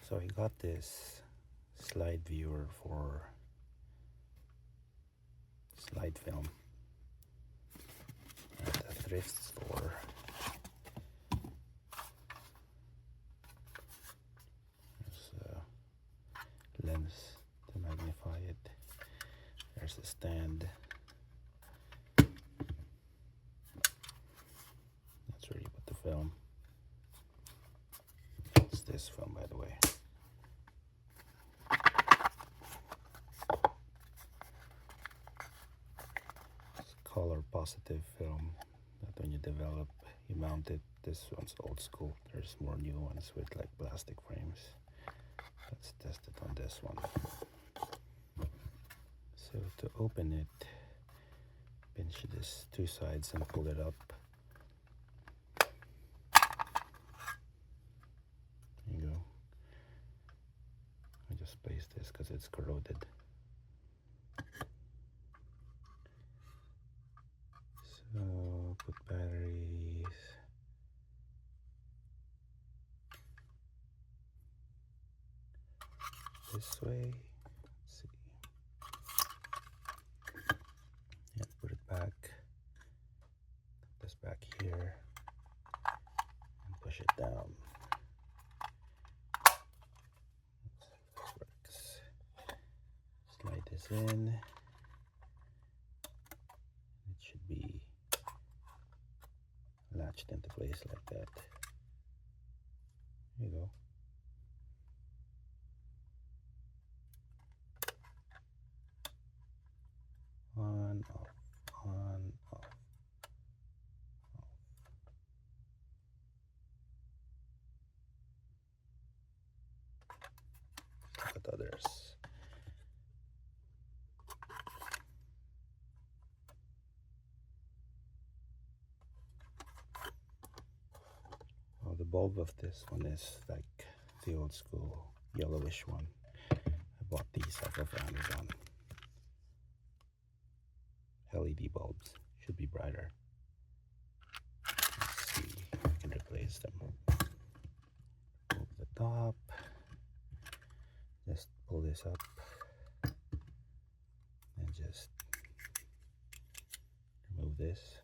So I got this slide viewer for slide film at a thrift store. There's a lens to magnify it. There's a stand. That's where you put the film. It's this film, by the way. It's color positive film that when you develop, you mount it. This one's old school. There's more new ones with like plastic frames. Let's test it on this one. So to open it, pinch this two sides and pull it up. There you go. I just placed this because it's corroded. So put batteries. This way. Let's see. Yeah, put it back. Put this back here and push it down. This works. Slide this in. It should be latched into place like that. There you go. On, off, on, off, off. Look at others. Well, the bulb of this one is like the old school yellowish one. I bought these off of Amazon. LED bulbs should be brighter. Let's see if I can replace them. Move the top. Just pull this up and just remove this.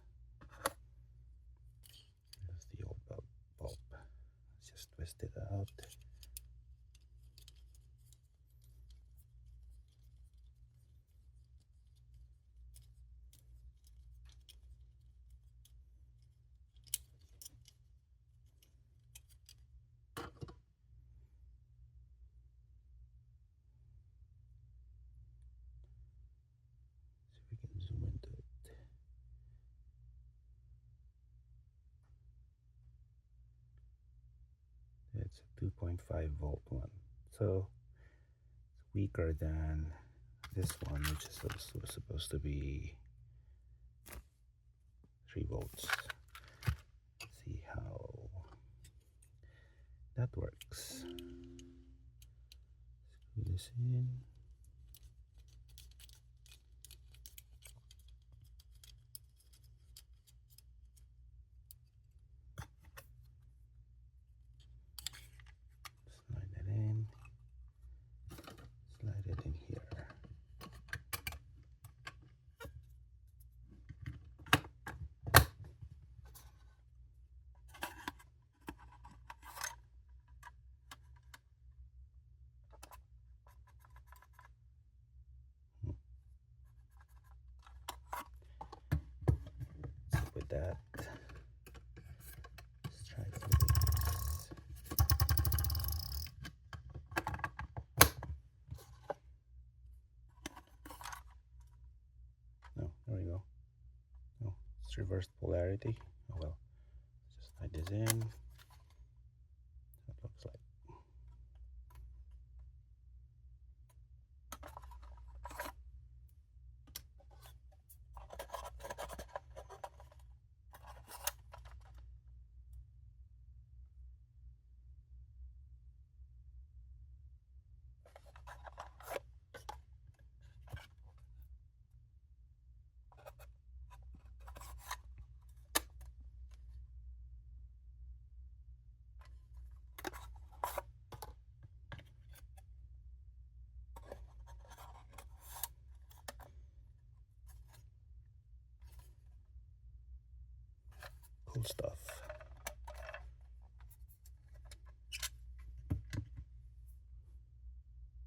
There's the old bulb. Let's just twist it out. See if we can zoom into it. It's a 2.5 volt one, so it's weaker than this one, which is also supposed to be 3 volts. Let's see how that works. Screw this in. Slide that in. Slide it in here. So with that, let's try to do this. No, there we go. No, it's reversed polarity. Oh well. Just slide this in. That looks like. Cool stuff.